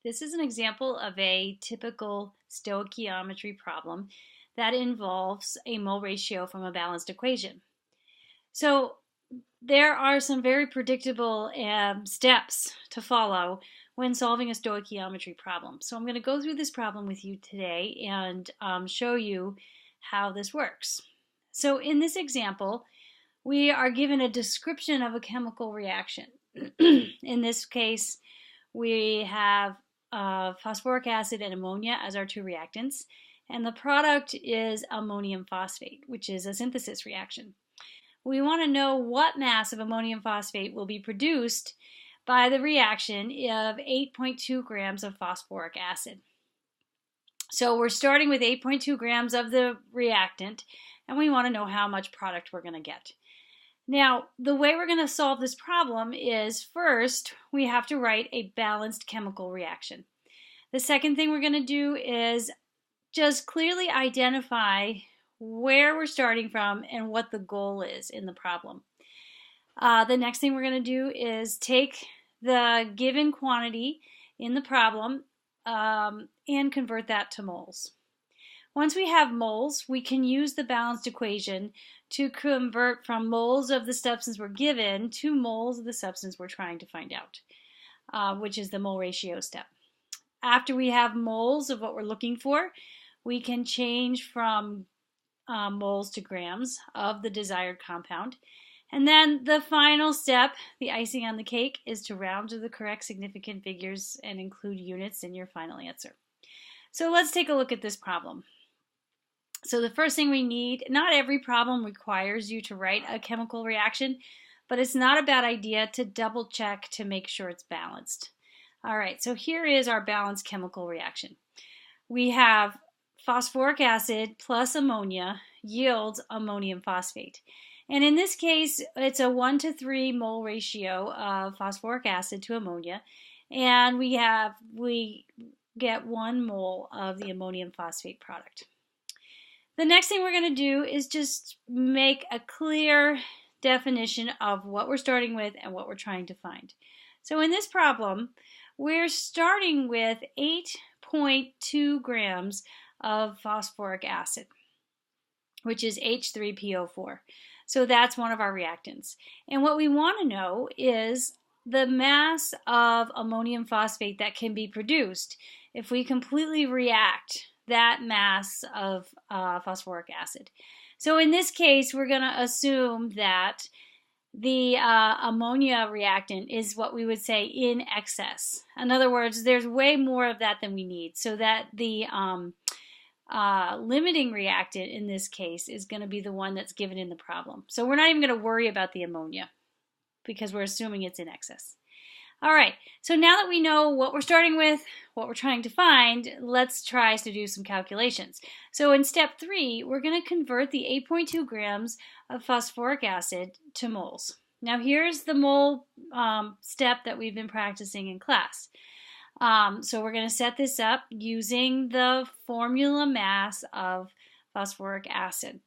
This is an example of a typical stoichiometry problem that involves a mole ratio from a balanced equation. So there are some very predictable steps to follow when solving a stoichiometry problem. So I'm going to go through this problem with you today and show you how this works. So in this example, we are given a description of a chemical reaction. In this case, we have phosphoric acid and ammonia as our two reactants, and the product is ammonium phosphate, which is a synthesis reaction. We want to know what mass of ammonium phosphate will be produced by the reaction of 8.2 grams of phosphoric acid. So we're starting with 8.2 grams of the reactant, and we want to know how much product we're going to get. Now, the way we're going to solve this problem is first, we have to write a balanced chemical reaction. The second thing we're going to do is just clearly identify where we're starting from and what the goal is in the problem. The next thing we're going to do is take the given quantity in the problem and convert that to moles. Once we have moles, we can use the balanced equation to convert from moles of the substance we're given to moles of the substance we're trying to find out, which is the mole ratio step. After we have moles of what we're looking for, we can change from moles to grams of the desired compound. And then the final step, the icing on the cake, is to round to the correct significant figures and include units in your final answer. So let's take a look at this problem. So the first thing we need, not every problem requires you to write a chemical reaction, but it's not a bad idea to double check to make sure it's balanced. All right, so here is our balanced chemical reaction. We have phosphoric acid plus ammonia yields ammonium phosphate. And in this case, it's a 1:3 mole ratio of phosphoric acid to ammonia, and we get 1 mole of the ammonium phosphate product. The next thing we're going to do is just make a clear definition of what we're starting with and what we're trying to find. So in this problem, we're starting with 8.2 grams of phosphoric acid, which is H3PO4. So that's one of our reactants. And what we want to know is the mass of ammonium phosphate that can be produced if we completely react that mass of phosphoric acid. So in this case, we're going to assume that the ammonia reactant is what we would say in excess. In other words, there's way more of that than we need, so that the limiting reactant in this case is going to be the one that's given in the problem. So we're not even going to worry about the ammonia because we're assuming it's in excess. All right, so now that we know what we're starting with, what we're trying to find, let's try to do some calculations. So in step 3, we're going to convert the 8.2 grams of phosphoric acid to moles. Now here's the mole step that we've been practicing in class. So we're going to set this up using the formula mass of phosphoric acid.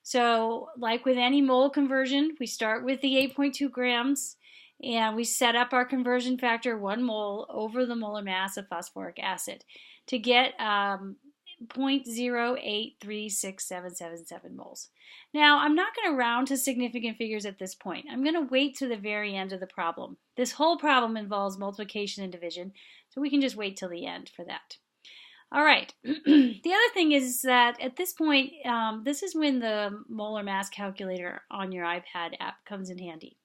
So like with any mole conversion, we start with the 8.2 grams and we set up our conversion factor 1 mole over the molar mass of phosphoric acid to get 0.0836777 moles. Now, I'm not going to round to significant figures at this point. I'm going to wait to the very end of the problem. This whole problem involves multiplication and division, so we can just wait till the end for that. All right, the other thing is that at this point, this is when the molar mass calculator on your iPad app comes in handy.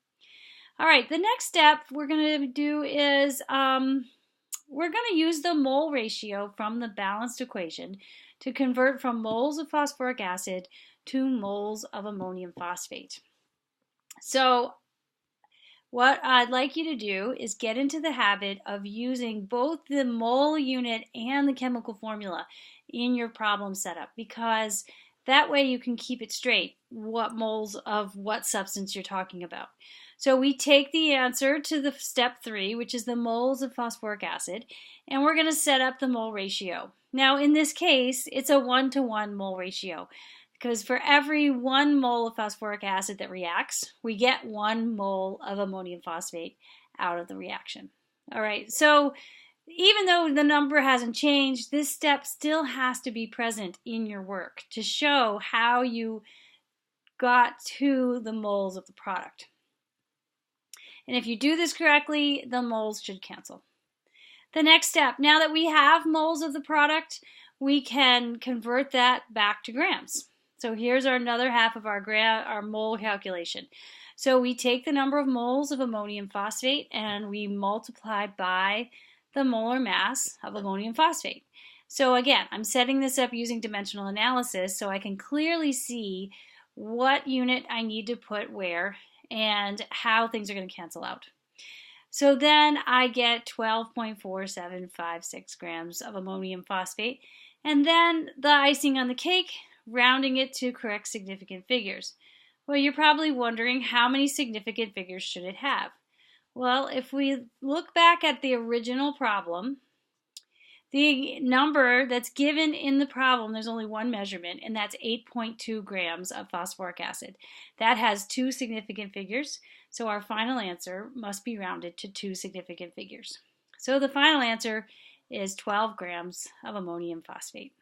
All right, the next step we're going to do is we're going to use the mole ratio from the balanced equation to convert from moles of phosphoric acid to moles of ammonium phosphate. So what I'd like you to do is get into the habit of using both the mole unit and the chemical formula in your problem setup, because that way you can keep it straight what moles of what substance you're talking about. So we take the answer to the step 3, which is the moles of phosphoric acid, and we're going to set up the mole ratio. Now in this case, it's a 1-to-1 mole ratio, because for every 1 mole of phosphoric acid that reacts, we get 1 mole of ammonium phosphate out of the reaction. All right, so even though the number hasn't changed, this step still has to be present in your work to show how you got to the moles of the product. And if you do this correctly, the moles should cancel. The next step, now that we have moles of the product, we can convert that back to grams. So here's another half of our mole calculation. So we take the number of moles of ammonium phosphate and we multiply by the molar mass of ammonium phosphate. So again, I'm setting this up using dimensional analysis so I can clearly see what unit I need to put where and how things are going to cancel out. So then I get 12.4756 grams of ammonium phosphate, and then the icing on the cake, rounding it to correct significant figures. Well, you're probably wondering, how many significant figures should it have? Well, if we look back at the original problem, the number that's given in the problem, there's only one measurement, and that's 8.2 grams of phosphoric acid. That has two significant figures, so our final answer must be rounded to two significant figures. So the final answer is 12 grams of ammonium phosphate.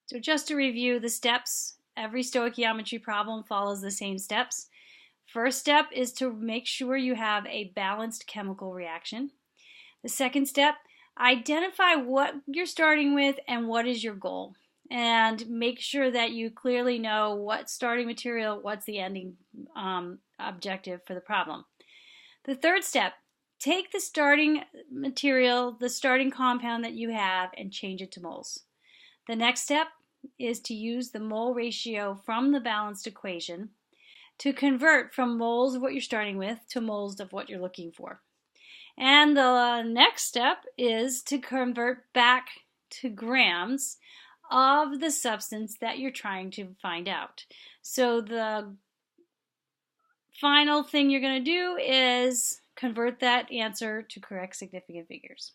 So just to review the steps, every stoichiometry problem follows the same steps. First step is to make sure you have a balanced chemical reaction. The second step, identify what you're starting with and what is your goal. And make sure that you clearly know what's starting material, what's the ending objective for the problem. The third step, take the starting material, the starting compound that you have, and change it to moles. The next step is to use the mole ratio from the balanced equation to convert from moles of what you're starting with to moles of what you're looking for. And the next step is to convert back to grams of the substance that you're trying to find out. So the final thing you're going to do is convert that answer to correct significant figures.